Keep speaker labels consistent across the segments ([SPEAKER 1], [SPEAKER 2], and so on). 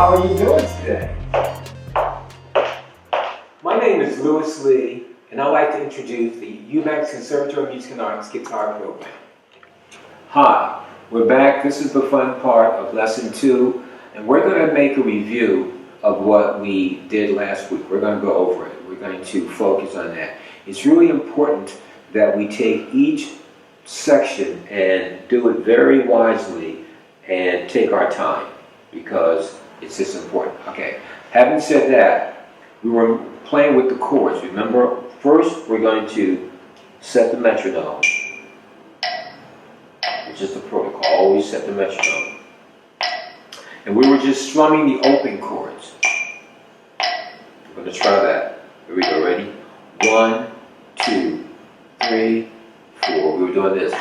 [SPEAKER 1] how are you doing today? My name is Louis Lee, and I'd like to introduce the Eubanks Conservatory of Music and Arts Guitar Program. Hi, we're back. This is the fun part of Lesson 2, and we're going to make a review of what we did last week. We're going to go over it. We're going to focus on that. It's really important that we take each section and do it very wisely and take our time, because it's just important. Okay, having said that, we were playing with the chords. Remember, first we're going to set the metronome, which is the protocol. Always set the metronome. And we were just strumming the open chords. We're going to try that. Here we go. Ready? 1, 2, 3, 4. We were doing this.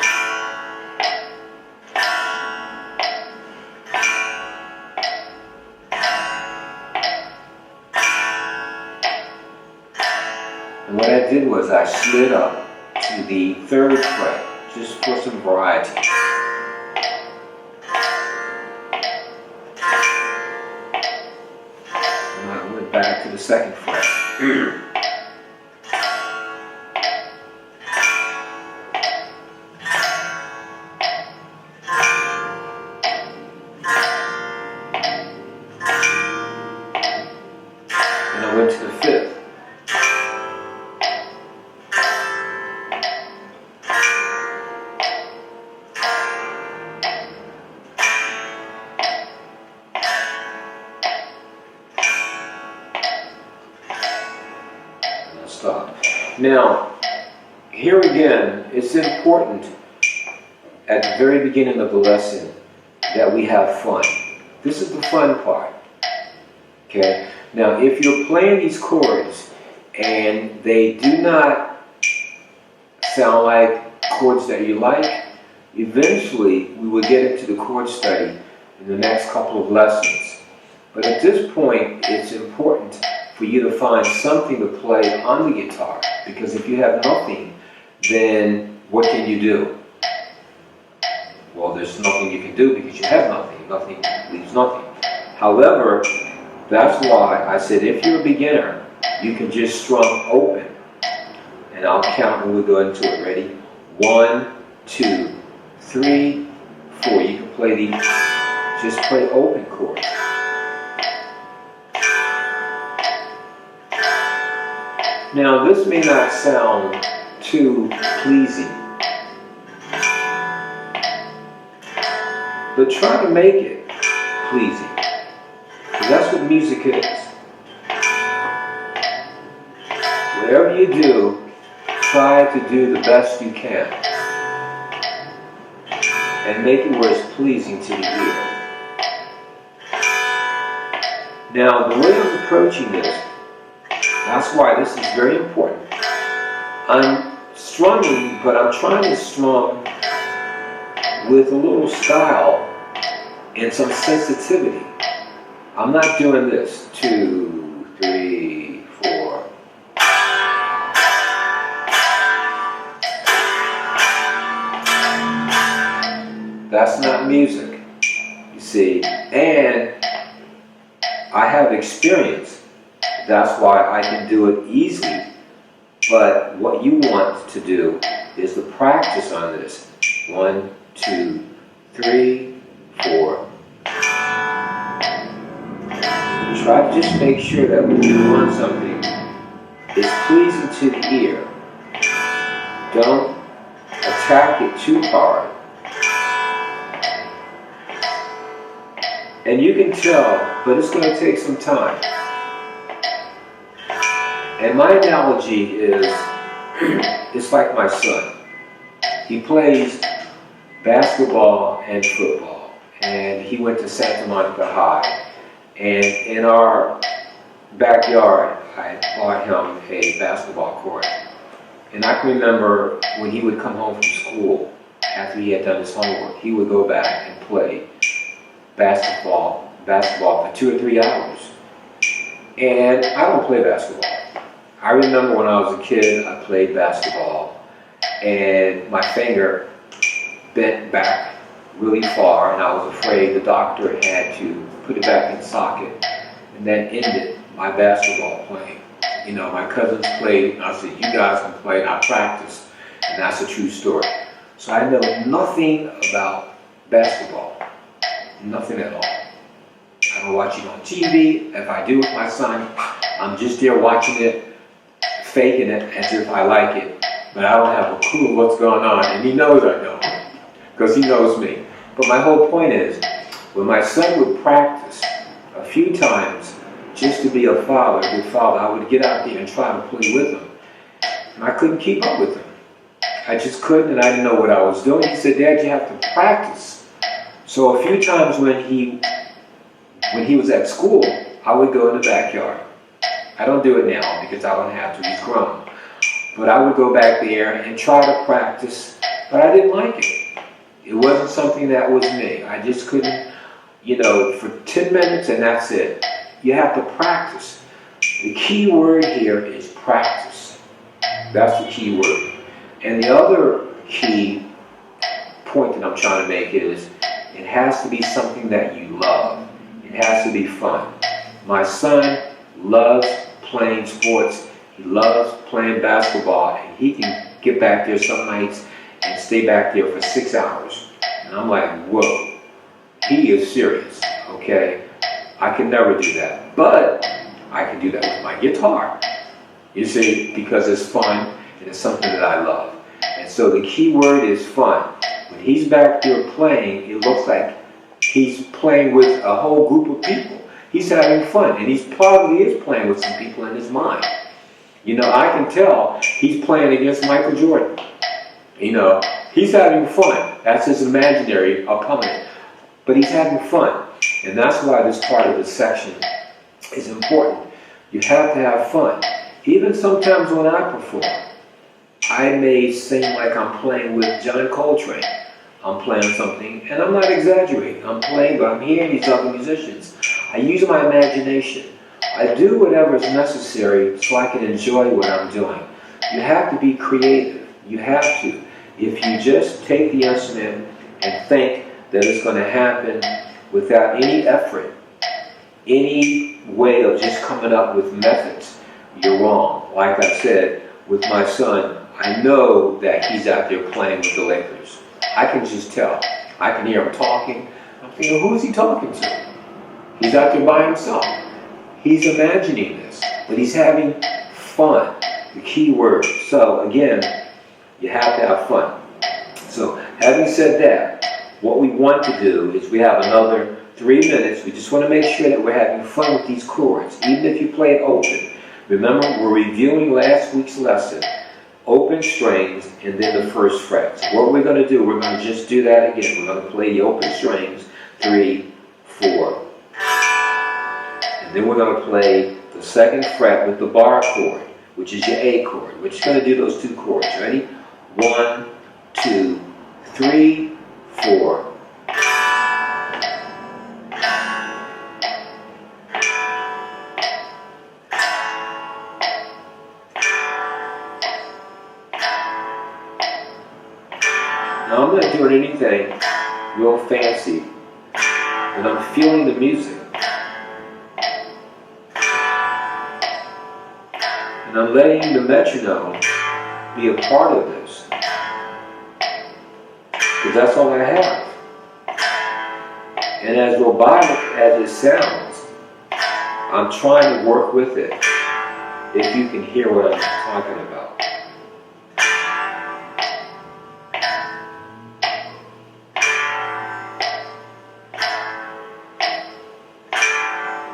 [SPEAKER 1] And what I did was I slid up to the 3rd fret, just for some variety. And I went back to the 2nd fret. And I went to the 5th. Stop. Now, here again, it's important at the very beginning of the lesson that we have fun. This is the fun part. Okay? Now, if you're playing these chords and they do not sound like chords that you like, eventually we will get into the chord study in the next couple of lessons. But at this point, it's important for you to find something to play on the guitar, because if you have nothing, then what can you do? Well, there's nothing you can do because you have nothing. Nothing leaves nothing. However, that's why I said if you're a beginner, you can just strum open. And I'll count when we go into it. Ready? 1, 2, 3, 4. You can play these, just play open chords. Now, this may not sound too pleasing, but try to make it pleasing, because that's what music is. Whatever you do, try to do the best you can, and make it where it's pleasing to the ear. Now, the way I'm approaching this, that's why this is very important. I'm strumming, but I'm trying to strum with a little style and some sensitivity. I'm not doing this. 2, 3, 4. That's not music, you see. And I have experience. That's why I can do it easily. But what you want to do is to practice on this. 1, 2, 3, 4. Try to just make sure that when you want something, it's pleasing to the ear. Don't attack it too hard. And you can tell, but it's going to take some time. And my analogy is, it's like my son. He plays basketball and football, and he went to Santa Monica High. And in our backyard, I bought him a basketball court. And I can remember when he would come home from school after he had done his homework, he would go back and play basketball for 2 or 3 hours. And I don't play basketball. I remember when I was a kid, I played basketball, and my finger bent back really far, and I was afraid the doctor had to put it back in socket, and that ended my basketball playing. You know, my cousins played, and I said, you guys can play, and I practiced, and that's a true story. So I know nothing about basketball, nothing at all. I don't watch it on TV. If I do with my son, I'm just there watching it, faking it as if I like it, but I don't have a clue what's going on, and he knows I don't, because he knows me. But my whole point is, when my son would practice a few times just to be a father, a good father, I would get out there and try to play with him, and I couldn't keep up with him. I just couldn't, and I didn't know what I was doing. He said, Dad, you have to practice. So a few times when he was at school, I would go in the backyard. I don't do it now because I don't have to, he's grown. But I would go back there and try to practice, but I didn't like it. It wasn't something that was me. I just couldn't, you know, for 10 minutes and that's it. You have to practice. The key word here is practice. That's the key word. And the other key point that I'm trying to make is it has to be something that you love. It has to be fun. My son loves playing sports. He loves playing basketball, and he can get back there some nights and stay back there for 6 hours. And I'm like, whoa, he is serious, okay? I can never do that, but I can do that with my guitar. You see, because it's fun and it's something that I love. And so the key word is fun. When he's back there playing, it looks like he's playing with a whole group of people. He's having fun, and he probably is playing with some people in his mind. You know, I can tell he's playing against Michael Jordan. You know, he's having fun. That's his imaginary opponent. But he's having fun. And that's why this part of the section is important. You have to have fun. Even sometimes when I perform, I may seem like I'm playing with John Coltrane. I'm playing something, and I'm not exaggerating. I'm playing, but I'm hearing these other musicians. I use my imagination. I do whatever is necessary so I can enjoy what I'm doing. You have to be creative. You have to. If you just take the instrument and think that it's going to happen without any effort, any way of just coming up with methods, you're wrong. Like I said, with my son, I know that he's out there playing with the Lakers. I can just tell. I can hear him talking. I'm thinking, who is he talking to? He's out there by himself. He's imagining this, but he's having fun. The key word. So again, you have to have fun. So having said that, what we want to do is we have another 3 minutes. We just want to make sure that we're having fun with these chords, even if you play it open. Remember, we're reviewing last week's lesson. Open strings and then the first fret. So what we're going to do, we're going to just do that again. We're going to play the open strings, 3, 4. And then we're going to play the second fret with the bar chord, which is your A chord. We're just going to do those 2 chords. Ready? 1, 2, 3, 4. Now I'm not doing anything real fancy, and I'm feeling the music. And I'm letting the metronome be a part of this, because that's all I have. And as robotic as it sounds, I'm trying to work with it, if you can hear what I'm talking about.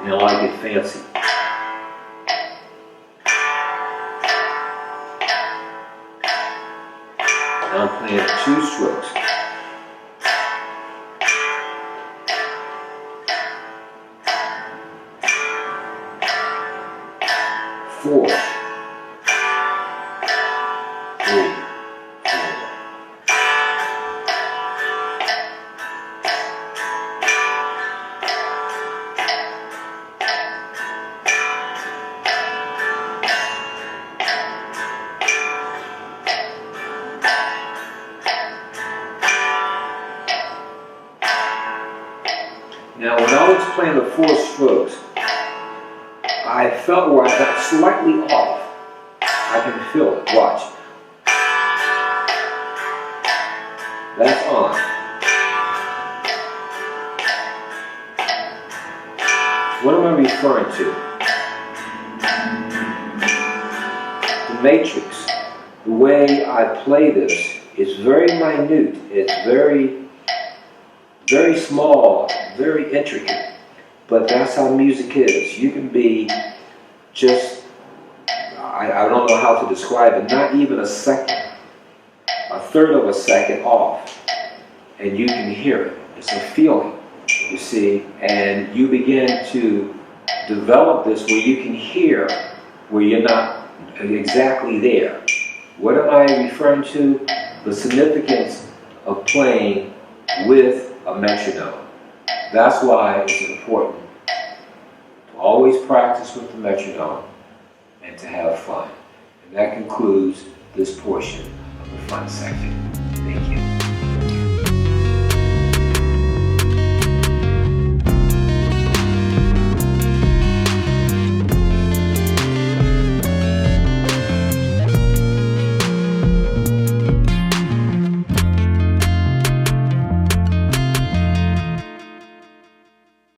[SPEAKER 1] Now I get fancy. Now I'm playing 2 strokes. 4, 3, 4. Now, when I was playing the 4 strokes, I felt where I got slightly off. I can feel it. Watch. That's on. What am I referring to? The matrix. The way I play this is very minute. It's very, very small, very intricate. But that's how music is. You can be just, I don't know how to describe it, not even a second, a third of a second off, and you can hear it. It's a feeling, you see, and you begin to develop this where you can hear where you're not exactly there. What am I referring to? The significance of playing with a metronome. That's why it's important to always practice with the metronome and to have fun. And that concludes this portion of the fun section. Thank you.